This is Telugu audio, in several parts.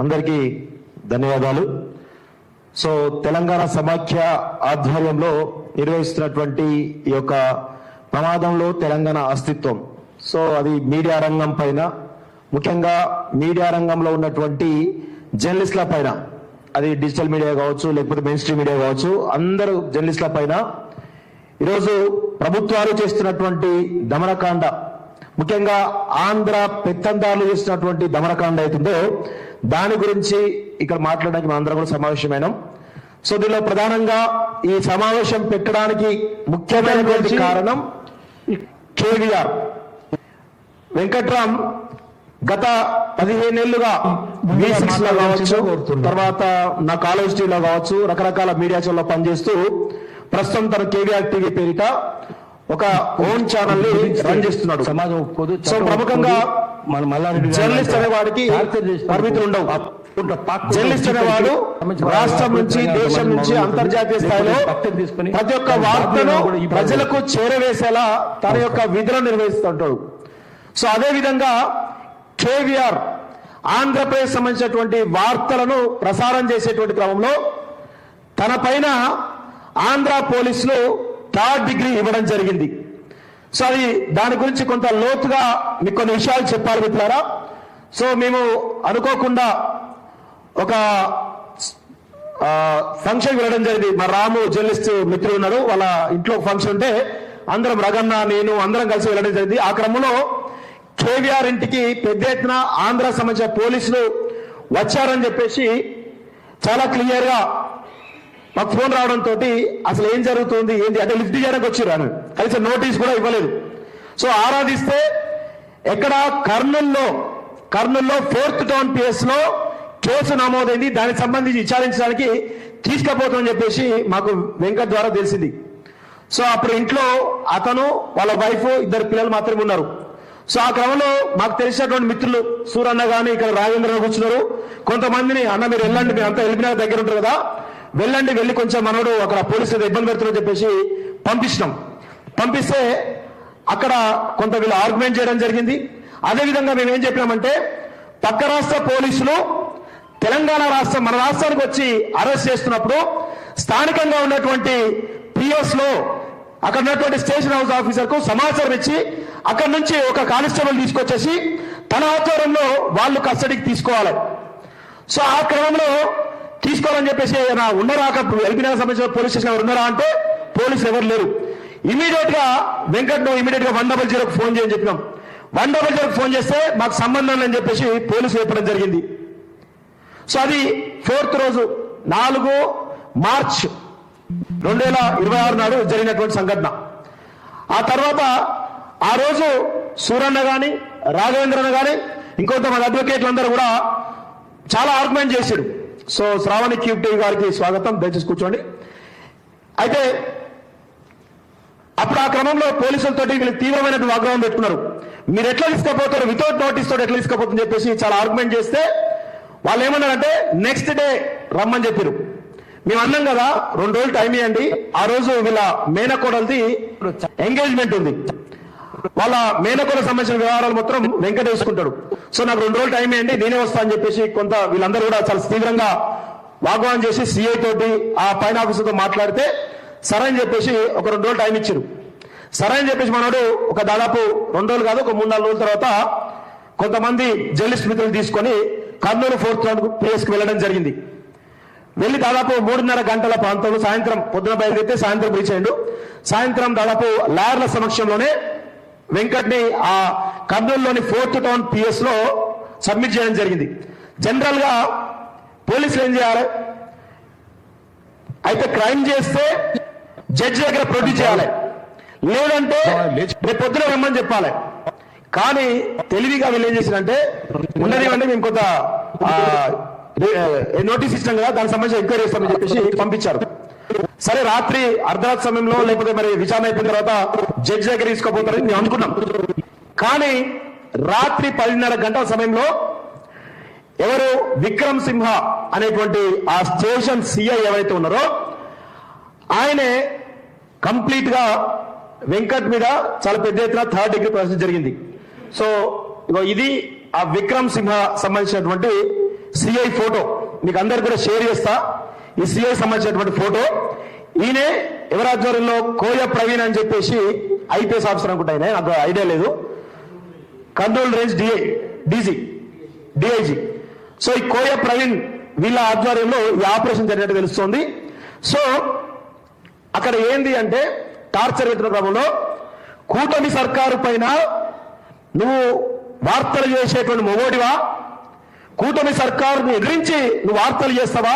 అందరికీ ధన్యవాదాలు. సో తెలంగాణ సమాఖ్య ఆధ్వర్యంలో నిర్వహిస్తున్నటువంటి ఈ యొక్క ప్రమాదంలో తెలంగాణ అస్తిత్వం, సో అది మీడియా రంగం పైన, ముఖ్యంగా మీడియా రంగంలో ఉన్నటువంటి జర్నలిస్టుల పైన, అది డిజిటల్ మీడియా కావచ్చు లేకపోతే మెయిన్ స్ట్రీమ్ మీడియా కావచ్చు, అందరూ జర్నలిస్టుల పైన ఈరోజు ప్రభుత్వాలు చేస్తున్నటువంటి దమనకాండ, ముఖ్యంగా ఆంధ్ర పెత్తందారులు చేస్తున్నటువంటి దమనకాండ అవుతుందో దాని గురించి ఇక్కడ మాట్లాడడానికి మనం అందరం కూడా సమావేశమైనాం. సో దీనిలో ప్రధానంగా ఈ సమావేశం పెట్టడానికి ముఖ్యమైనటువంటి కారణం కేవీఆర్ వెంకట్రామ్ గత 15 ఏళ్లుగా V6 లో కావచ్చు, తర్వాత నా కాలేజ్ టీవీలో కావచ్చు, రకరకాల మీడియా ఛానల్లో పనిచేస్తూ ప్రస్తుతం తన కేవీఆర్ టీవీ పేరిట ఒక ఓన్ ఛానల్ ని రన్ చేస్తున్నాడు. సో ప్రముఖంగా జర్నలిస్ట్ అనేవాడికి పరిమితులు ఉండవు. జర్నలిస్ట్ అనేవాడు రాష్ట్రం నుంచి, దేశం నుంచి, అంతర్జాతీయ స్థాయిలో ప్రతి ఒక్క వార్తను ప్రజలకు చేరవేసేలా తన యొక్క విధులను నిర్వహిస్తుంటాడు. సో అదే విధంగా కేవీఆర్ ఆంధ్రప్రదేశ్ సంబంధించినటువంటి వార్తలను ప్రసారం చేసేటువంటి క్రమంలో తన పైన ఆంధ్ర పోలీసులు 3rd డిగ్రీ ఇవ్వడం జరిగింది. సో అది దాని గురించి కొంత లోతుగా మీకు కొన్ని విషయాలు చెప్పాలి మిత్రులారా. సో మేము అనుకోకుండా ఒక ఫంక్షన్ వెళ్ళడం జరిగింది. మా రాము జర్నలిస్ట్ మిత్రుడు ఉన్నాడు, వాళ్ళ ఇంట్లో ఫంక్షన్ ఉంటే అందరం, రగన్న నేను అందరం కలిసి వెళ్ళడం జరిగింది. ఆ క్రమంలో కేవీఆర్ ఇంటికి పెద్ద ఎత్తున ఆంధ్ర సంబంధించిన పోలీసులు వచ్చారని చెప్పేసి చాలా క్లియర్ గా మాకు ఫోన్ రావడంతో అసలు ఏం జరుగుతుంది ఏంటి అంటే లిఫ్ట్ చేయడానికి వచ్చారు, కనీసం నోటీస్ కూడా ఇవ్వలేదు. సో ఆరాధిస్తే ఎక్కడ కర్నూల్లో 4th టౌన్ PS లో కేసు నమోదైంది, దానికి సంబంధించి విచారించడానికి తీసుకుపోతామని చెప్పేసి మాకు వెంకట్ ద్వారా తెలిసింది. సో అప్పుడు ఇంట్లో అతను, వాళ్ళ వైఫ్, 2 పిల్లలు మాత్రమే ఉన్నారు. సో ఆ క్రమంలో మాకు తెలిసినటువంటి మిత్రులు సూరన్న గాని, ఇక్కడ రాజేంద్ర కూర్చున్నారు, కొంతమందిని అన్న మీరు వెళ్ళండి, మీరు అంతా ఎల్బినగర్ దగ్గర ఉంటారు కదా, వెళ్ళండి, వెళ్ళి కొంచెం మనోడు అక్కడ పోలీసులు ఇబ్బంది పెడుతున్నారని చెప్పేసి పంపించినాం. పంపిస్తే అక్కడ కొంత వీళ్ళు ఆర్గ్యుమెంట్ చేయడం జరిగింది. అదేవిధంగా మేము ఏం చెప్పినామంటే, పక్క రాష్ట్ర పోలీసులు తెలంగాణ రాష్ట్రం, మన రాష్ట్రానికి వచ్చి అరెస్ట్ చేస్తున్నప్పుడు స్థానికంగా ఉన్నటువంటి PS లో అక్కడ ఉన్నటువంటి స్టేషన్ హౌస్ ఆఫీసర్ కు సమాచారం ఇచ్చి అక్కడ నుంచి ఒక కానిస్టేబుల్ తీసుకొచ్చేసి తన ఆధ్వర్యంలో వాళ్ళు కస్టడీకి తీసుకోవాలి. సో ఆ క్రమంలో తీసుకోవాలని చెప్పేసి ఉన్నారా, అక్కడ ఎల్బీనగర్ సంబంధించిన పోలీస్ స్టేషన్ ఎవరు ఉన్నారా అంటే పోలీసులు ఎవరు లేరు. ఇమీడియట్ గా వెంకట్ ఇమీడియట్ గా 100 ఫోన్ చేయని చెప్పినాం. 100 ఫోన్ చేస్తే మాకు సంబంధం లేని చెప్పేసి పోలీసులు చెప్పడం జరిగింది. సో అది 4th రోజు 4 మార్చ్ 2026 నాడు జరిగినటువంటి సంఘటన. ఆ తర్వాత ఆ రోజు సూరన్న గాని, రాఘవేంద్రన్న గాని, ఇంకొంతమంది అడ్వకేట్లందరూ కూడా చాలా ఆర్గ్యుమెంట్ చేశారు. సో శ్రావణి క్యూబ్ టీవీ గారికి స్వాగతం, దయచేసి కూర్చోండి. అయితే అప్పుడు ఆ క్రమంలో పోలీసులతో వీళ్ళు తీవ్రమైన వాగ్వాదం పెట్టుకున్నారు. మీరు ఎట్లా తీసుకపోతారు, వితౌట్ నోటీస్ తోటి ఎట్లా తీసుకపోతుందని చెప్పేసి చాలా ఆర్గ్యుమెంట్ చేస్తే వాళ్ళు ఏమన్నారంటే నెక్స్ట్ డే రమ్మని చెప్పారు. మేము అన్నాం కదా 2 రోజులు టైం ఇవ్వండి. ఆ రోజు వీళ్ళ మేనకోడలది ఎంగేజ్మెంట్ ఉంది, వాళ్ళ మేనకోడలకు సంబంధించిన వ్యవహారాలు మొత్తం వెంకట వేసుకుంటాడు. సో నాకు 2 రోజులు టైం ఇవ్వండి, నేనే వస్తా అని చెప్పేసి కొంత వీళ్ళందరూ కూడా చాలా తీవ్రంగా వాగ్వాదం చేసి సిఐ తోటి ఆ పైన ఆఫీసర్తో మాట్లాడితే సరే అని చెప్పేసి ఒక 2 రోజులు టైం ఇచ్చారు. సరే అని చెప్పేసి మనోడు ఒక దాదాపు 2 రోజులు కాదు, ఒక 3-4 రోజుల తర్వాత కొంతమంది జర్నలిస్ట్ మిత్రులు తీసుకొని కర్నూలు 4th టౌన్ ప్లేస్ కి వెళ్ళడం జరిగింది. వెళ్ళి దాదాపు 3:30 గంటల ప్రాంతంలో సాయంత్రం, పొద్దున బయలుదేరితే సాయంత్రం రీచ్ అయ్యిండు. సాయంత్రం దాదాపు లాయర్ల సమక్షంలోనే వెంకట్ ని ఆ కర్నూలులోని 4th టౌన్ PS లో సబ్మిట్ చేయడం జరిగింది. జనరల్ గా పోలీసులు ఏం చేయాలి అయితే, క్రైమ్ చేస్తే జడ్జి దగ్గర ప్రొడ్యూస్ చేయాలి, లేదంటే రేపు పొద్దున రమ్మని చెప్పాలి. కానీ తెలివిగా వీళ్ళు ఏం చేసినంటే, ఉండనివ్వండి మేము కొంత నోటీస్ ఇచ్చినాం కదా, దానికి సంబంధించి ఎంక్వైరీ చేస్తామని చెప్పేసి పంపించారు. సరే రాత్రి అర్ధరాత్రి సమయంలో లేకపోతే మరి విచారణ అయిపోయిన తర్వాత జడ్జి దగ్గర తీసుకోపోతారని మేము అనుకున్నాం. కానీ రాత్రి 10:30 గంటల సమయంలో ఎవరు విక్రమ్ సింహ అనేటువంటి ఆ స్టేషన్ సిఐ ఎవరైతే ఉన్నారో ఆయనే కంప్లీట్ గా వెంకట్ మీద చాలా పెద్ద ఎత్తున 3rd డిగ్రీ ప్రశ్న జరిగింది. సో ఇది ఆ విక్రమ్ సింహ సంబంధించినటువంటి సిఐ ఫోటో మీకు అందరికి కూడా షేర్ చేస్తా. ఈ సిఐ సంబంధించినటువంటి ఫోటో. ఈయనే ఎవరి ఆధ్వర్యంలో కోయ ప్రవీణ్ అని చెప్పేసి ఐపీఎస్ ఆఫీసర్ అనుకుంటా, ఆయన నాకు ఐడియా లేదు, కంట్రోల్ రేంజ్ డిఐజీ. సో ఈ కోయ ప్రవీణ్ వీళ్ళ ఆధ్వర్యంలో ఈ ఆపరేషన్ జరిగినట్టు తెలుస్తోంది. సో అక్కడ ఏంది అంటే టార్చర్ పెట్టిన క్రమంలో కూటమి సర్కారు పైన నువ్వు వార్తలు చేసేటువంటి మొగోడివా, కూటమి సర్కారుని ఎదిరించి నువ్వు వార్తలు చేస్తావా,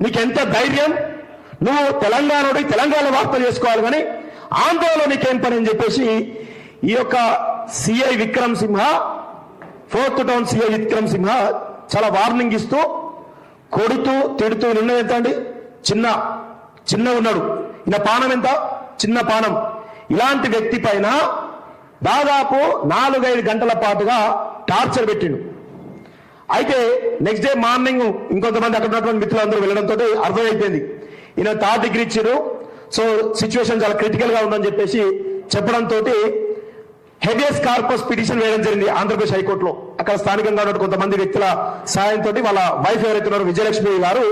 నీకెంత ధైర్యం, నువ్వు తెలంగాణ వార్తలు చేసుకోవాలి కానీ ఆంధ్రలో నీకేం పని అని చెప్పేసి ఈ యొక్క సిఐ విక్రమ్ సింహ, 4th టౌన్ సిఐ విక్రమ్ సింహ చాలా వార్నింగ్ ఇస్తూ కొడుతూ తిడుతూ. నిన్న ఎంత అండి, చిన్న ఉన్నాడు, ఈయన పానం ఎంత, చిన్న పానం. ఇలాంటి వ్యక్తి పైన దాదాపు 4-5 గంటల పాటుగా టార్చర్ పెట్టిండు. అయితే నెక్స్ట్ డే మార్నింగ్ ఇంకొంతమంది అక్కడ ఉన్నటువంటి మిత్రులందరూ వెళ్ళడంతో అర్థమైపోయింది ఈయన 3rd డిగ్రీ ఇచ్చారు. సో సిచ్యువేషన్ చాలా క్రిటికల్ గా ఉందని చెప్పేసి చెప్పడంతో హెబియస్ కార్పస్ పిటిషన్ వేయడం జరిగింది ఆంధ్రప్రదేశ్ హైకోర్టులో. అక్కడ స్థానికంగా ఉన్న కొంతమంది వ్యక్తుల సాయంతో వాళ్ళ వైఫ్ ఎవరైతే ఉన్నారో విజయలక్ష్మి గారు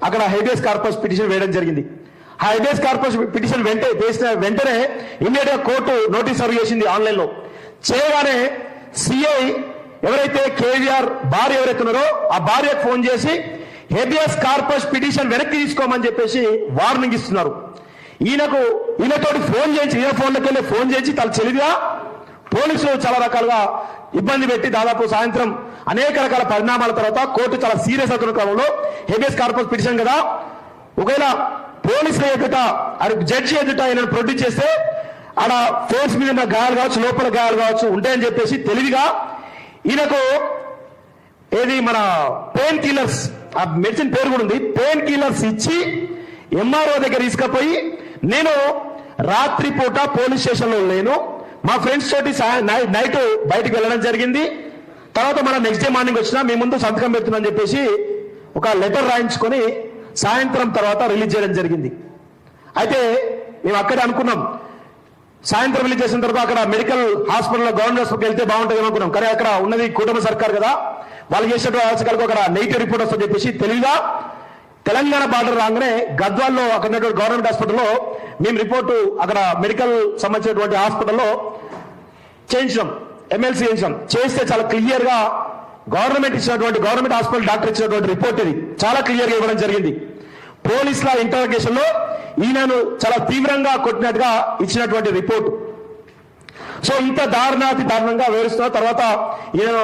అక్కడ హెబియస్ కార్పస్ పిటిషన్ వేయడం జరిగింది. ఆ హెబియస్ కార్పస్ పిటిషన్ వేసిన వెంటనే ఇమ్మీడియట్ గా కోర్టు నోటీస్ సర్వ్ చేసింది ఆన్లైన్ లో. చేయగానే సిఐ ఎవరైతే కేవీఆర్ భార్య ఎవరైతే ఉన్నారో ఆ భార్యకు ఫోన్ చేసి హెబియస్ కార్పస్ పిటిషన్ వెనక్కి తీసుకోమని చెప్పేసి వార్నింగ్ ఇస్తున్నారు. ఈయనతోటి ఫోన్ చేయించి, ఈయన ఫోన్లోకి వెళ్ళి ఫోన్ చేయించి తన చెలిగా పోలీసులు చాలా రకాలుగా ఇబ్బంది పెట్టి దాదాపు సాయంత్రం అనేక రకాల పరిణామాల తర్వాత కోర్టు చాలా సీరియస్ అవుతున్న క్రమంలో హెబియస్ కార్పస్ పిటిషన్ కదా, ఒకవేళ పోలీసుల ఎదుట జడ్జి ఎదుట ఈయనను ప్రొడ్యూస్ చేస్తే ఆడ ఫేస్ మీద ఉన్న గాయాలు కావచ్చు, లోపల గాయాలు కావచ్చు ఉంటాయని చెప్పేసి తెలివిగా ఈయనకు ఏది మన పెయిన్ కిల్లర్స్, ఆ మెడిసిన్ పేరు కూడా ఉంది, పెయిన్ కిల్లర్స్ ఇచ్చి ఎంఆర్ఓ దగ్గర తీసుకుపోయి నేను రాత్రి పూట పోలీస్ స్టేషన్ లో లేను, మా ఫ్రెండ్స్ తోటి నైట్ బయటకు వెళ్ళడం జరిగింది, తర్వాత మన నెక్స్ట్ డే మార్నింగ్ వచ్చినా మీ ముందు సంతకం పెడుతున్నా అని చెప్పేసి ఒక లెటర్ రాయించుకొని సాయంత్రం తర్వాత రిలీజ్ చేయడం జరిగింది. అయితే మేము అక్కడే అనుకున్నాం సాయంత్రం రిలీజ్ చేసిన తర్వాత అక్కడ మెడికల్ హాస్పిటల్ గవర్నమెంట్ హాస్పిటల్ వెళ్తే బాగుంటుంది అనుకున్నాం. కానీ అక్కడ ఉన్నది కూటమి సర్కార్ కదా, వాళ్ళు చేసేటువంటి ఆలోచనలకు అక్కడ నెగిటివ్ రిపోర్ట్ వస్తుందని చెప్పేసి తెలివిగా తెలంగాణ బార్డర్ రాగానే గద్వాల్లో అక్కడ ఉన్నటువంటి గవర్నమెంట్ హాస్పిటల్లో మేము రిపోర్టు అక్కడ మెడికల్ సంబంధించినటువంటి హాస్పిటల్లో చేయించాం, ఎమ్మెల్సీ చేస్తే చాలా క్లియర్ గా గవర్నమెంట్ హాస్పిటల్ డాక్టర్ ఇచ్చినటువంటి రిపోర్ట్ ఇది చాలా క్లియర్ గా ఇవ్వడం జరిగింది. పోలీసుల ఇంటరాగేషన్ లో ఈయనను చాలా తీవ్రంగా కొట్టినట్టుగా ఇచ్చినటువంటి రిపోర్ట్. సో ఇంత దారుణంగా వివరిస్తున్న తర్వాత ఈయన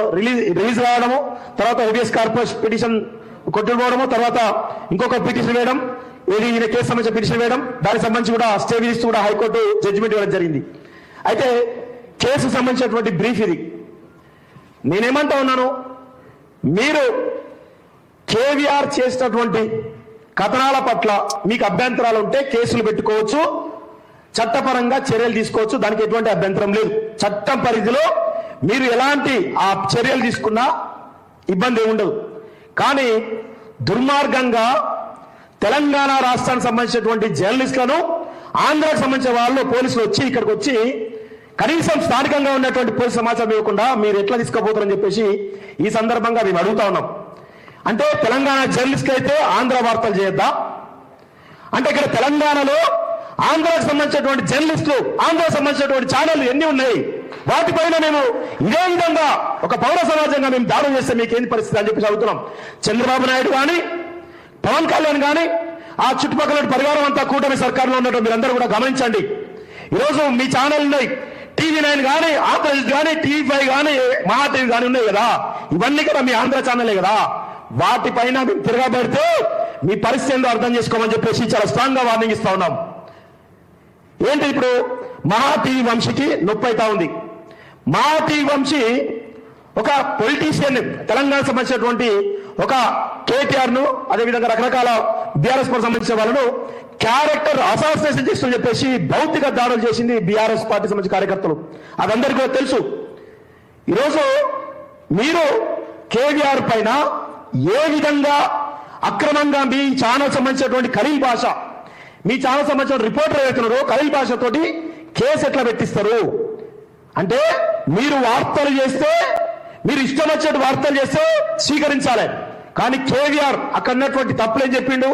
రిలీజ్ రావడము, తర్వాత హెబియస్ కార్పస్ పిటిషన్ కొట్టుకోవడము, తర్వాత ఇంకొక పిటిషన్ వేయడం, ఏది ఈయన కేసు సంబంధించిన పిటిషన్ వేయడం, దానికి సంబంధించి కూడా స్టే విధిస్తూ కూడా హైకోర్టు జడ్జిమెంట్ ఇవ్వడం జరిగింది. అయితే కేసు సంబంధించినటువంటి బ్రీఫ్ ఇది. నేనేమంటా ఉన్నాను, మీరు కేవీఆర్ చేసినటువంటి కథనాల పట్ల మీకు అభ్యంతరాలు ఉంటే కేసులు పెట్టుకోవచ్చు, చట్టపరంగా చర్యలు తీసుకోవచ్చు, దానికి ఎటువంటి అభ్యంతరం లేదు. చట్టం పరిధిలో మీరు ఎలాంటి ఆ చర్యలు తీసుకున్నా ఇబ్బంది ఉండదు. కానీ దుర్మార్గంగా తెలంగాణ రాష్ట్రానికి సంబంధించినటువంటి జర్నలిస్టులను ఆంధ్రాకు సంబంధించిన వాళ్ళు పోలీసులు వచ్చి ఇక్కడికి వచ్చి కనీసం స్థానికంగా ఉన్నటువంటి పోలీసు సమాచారం ఇవ్వకుండా మీరు ఎట్లా తీసుకోబోతారని చెప్పేసి ఈ సందర్భంగా మేము అడుగుతా ఉన్నాం. అంటే తెలంగాణ జర్నలిస్టులు అయితే ఆంధ్ర వార్తలు చేయొద్దా? అంటే ఇక్కడ తెలంగాణలో ఆంధ్రాకు సంబంధించినటువంటి జర్నలిస్టులు, ఆంధ్రాకు సంబంధించినటువంటి ఛానళ్లు ఎన్ని ఉన్నాయి, వాటిపైన మేము ఇదే విధంగా ఒక పౌర సమాజంగా మేము దాడులు చేస్తే మీకేంది పరిస్థితి అని చెప్పి చదువుతున్నాం. చంద్రబాబు నాయుడు కానీ, పవన్ కళ్యాణ్ కానీ, ఆ చుట్టుపక్కల పరివారం అంతా కూటమి సర్కారులో ఉన్నట్టు మీరందరూ కూడా గమనించండి. ఈరోజు మీ ఛానల్ ఉన్నాయి, TV9 కానీ, ఆంధ్రజ్యోతి కానీ, TV5 కానీ, మహా టీవీ కానీ ఉన్నాయి కదా, ఇవన్నీ కూడా మీ ఆంధ్ర ఛానలే కదా. వాటిపైన మేము తిరగబడితే మీ పరిస్థితి ఏందో అర్థం చేసుకోమని చెప్పేసి చాలా స్ట్రాంగ్ గా వార్నింగ్ ఇస్తా ఉన్నాం. ఏంటి ఇప్పుడు మహా టీవీ వంశీకి నొప్పి అవుతా ఉంది. మహా టీవీ వంశీ ఒక పొలిటీషియన్, తెలంగాణ సంబంధించినటువంటి ఒక కేటీఆర్ ను, అదేవిధంగా రకరకాల బీఆర్ఎస్ పార్టీ సంబంధించిన వాళ్ళను క్యారెక్టర్ అసాసినేషన్ చేస్తుందని చెప్పేసి భౌతిక దాడులు చేసింది బీఆర్ఎస్ పార్టీ సంబంధించిన కార్యకర్తలు. అదందరికీ కూడా తెలుసు. ఈరోజు మీరు కేవీఆర్ పైన ఏ విధంగా అక్రమంగా మీ ఛానల్ సంబంధించినటువంటి ఖలీల్ భాష, మీ ఛానల్ సంబంధించిన రిపోర్టర్ ఏవైతున్నారో ఖలీల్ భాషతోటి కేసు ఎట్లా పెట్టిస్తారు? అంటే మీరు వార్తలు చేస్తే, మీరు ఇష్టం వచ్చినట్టు వార్తలు చేస్తే స్వీకరించాలి, కానీ కేవీఆర్ అక్కడ ఉన్నటువంటి తప్పులేం చెప్పిండు,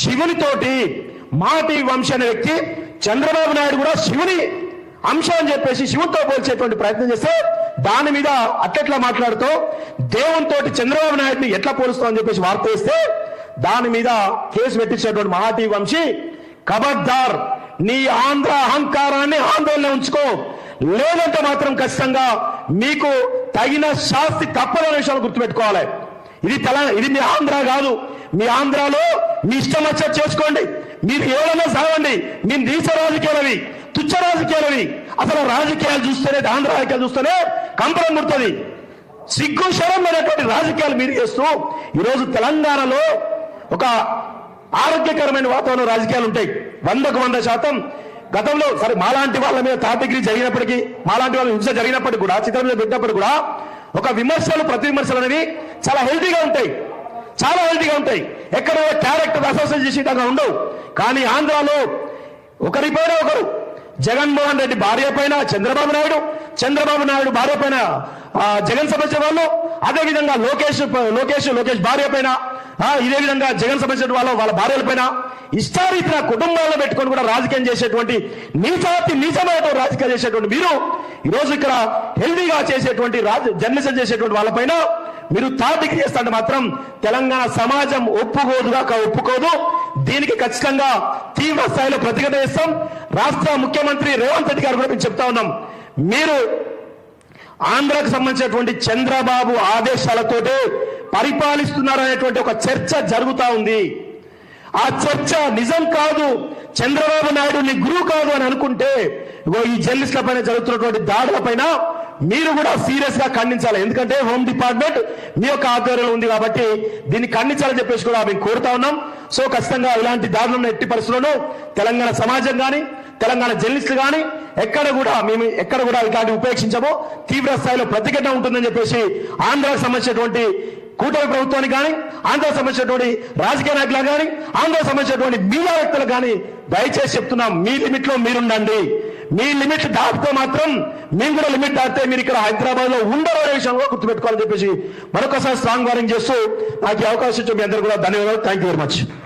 శివునితోటి మాటి వంశీ అనే వ్యక్తి చంద్రబాబు నాయుడు కూడా శివుని అంశం అని చెప్పేసి శివునితో పోల్చేటువంటి ప్రయత్నం చేస్తే దాని మీద అట్లెట్లా మాట్లాడుతూ దేవునితో చంద్రబాబు నాయుడిని ఎట్లా పోలుస్తావు అని చెప్పేసి వార్త వేస్తే దాని మీద కేసు పెట్టించినటువంటి మహాటి వంశీ, ఖబర్దార్ నీ ఆంధ్ర అహంకారాన్ని ఆందోళన ఉంచుకో, లేదంటే మాత్రం ఖచ్చితంగా మీకు తగిన శాస్తి తప్పదనే విషయాలు గుర్తుపెట్టుకోవాలి. ఇది మీ ఆంధ్ర కాదు. మీ ఆంధ్రాలో మీ ఇష్టం వచ్చేది చేసుకోండి, మీరు ఎవరైనా సాగండి. మీ నీచ రాజకీయాలవి, తుచ్చ రాజకీయాలవి. అసలు రాజకీయాలు చూస్తేనే, ఆంధ్ర రాజకీయాలు చూస్తేనే కంపరం ముడుతుంది. సిగ్గు శరం అనేటువంటి రాజకీయాలు మీరు చేస్తూ ఈరోజు తెలంగాణలో ఒక ఆరోగ్యకరమైన వాతావరణం రాజకీయాలు ఉంటాయి 100% గతంలో. సరే మాలాంటి వాళ్ళ మీద థర్డ్ డిగ్రీ జరిగినప్పటికీ, మాలాంటి వాళ్ళ హింస జరిగినప్పటికీ కూడా, చిత్రం మీద పెట్టినప్పటికీ కూడా ఒక విమర్శలు ప్రతి విమర్శలు అనేవి చాలా హెల్తీగా ఉంటాయి, చాలా హెల్తీగా ఉంటాయి. ఎక్కడ క్యారెక్టర్ అసోసియేట్ చేసేటగా ఉండవు. కానీ ఆంధ్రాలో ఒకరిపైన ఒకరు, జగన్మోహన్ రెడ్డి భార్య పైన చంద్రబాబు నాయుడు, చంద్రబాబు నాయుడు భార్య పైన జగన్ సంబంధించిన వాళ్ళు, అదేవిధంగా లోకేష్ భార్య పైన, ఇదే విధంగా జగన్ సంబంధించిన వాళ్ళ భార్యల పైన ఇష్టారీతిన కుటుంబాలను పెట్టుకొని కూడా రాజకీయం చేసేటువంటి నీచమైన రాజకీయం చేసేటువంటి మీరు ఈరోజు ఇక్కడ హెల్దీగా చేసేటువంటి జర్నలిజం చేసేటువంటి వాళ్ళపైన మీరు థర్డ్ డిగ్రీ చేస్తుంటే మాత్రం తెలంగాణ సమాజం ఒప్పుకోదు. దీనికి ఖచ్చితంగా తీవ్ర స్థాయిలో ప్రతిఘటన చేస్తాం. రాష్ట్ర ముఖ్యమంత్రి రేవంత్ రెడ్డి గారు కూడా మేము చెప్తా ఉన్నాం, మీరు ఆంధ్రకు సంబంధించినటువంటి చంద్రబాబు ఆదేశాలతోటే పరిపాలిస్తున్నారనేటువంటి ఒక చర్చ జరుగుతా ఉంది. ఆ చర్చ నిజం కాదు, చంద్రబాబు నాయుడు నీ గురువు కాదు అని అనుకుంటే ఈ జర్నలిస్టుల పైన జరుగుతున్నటువంటి దాడుల పైన మీరు కూడా సీరియస్ గా ఖండించాలి. ఎందుకంటే హోమ్ డిపార్ట్మెంట్ మీ యొక్క ఆధ్వర్యంలో ఉంది కాబట్టి దీన్ని ఖండించాలని చెప్పేసి కూడా మేము కోరుతా ఉన్నాం. సో ఖచ్చితంగా ఇలాంటి దాడులను ఎట్టి పరిస్థితుల్లోనూ తెలంగాణ సమాజం కానీ, తెలంగాణ జర్నలిస్టులు కానీ మేము ఎక్కడ కూడా ఇలాంటి ఉపేక్షించమో, తీవ్ర స్థాయిలో ప్రతిఘటన ఉంటుందని చెప్పేసి ఆంధ్రాకు సంబంధించినటువంటి కూటమి ప్రభుత్వానికి కానీ, ఆంధ్రాకు సంబంధించినటువంటి రాజకీయ నాయకులకు కానీ, ఆంధ్రాకు సంబంధించినటువంటి మీడియా వ్యక్తులకు కానీ దయచేసి చెప్తున్నాం, మీ లిమిట్ లో మీరుండండి. మీ లిమిట్ దాటితే మాత్రం మేము కూడా లిమిట్ దాటితే మీరు ఇక్కడ హైదరాబాద్ లో ఉండరు అనే విషయంలో గుర్తుపెట్టుకోవాలని చెప్పేసి మరొకసారి స్ట్రాంగ్ వార్నింగ్ చేస్తూ నాకు అవకాశం ఇచ్చిన మీ అందరూ కూడా ధన్యవాదాలు. Thank you very much.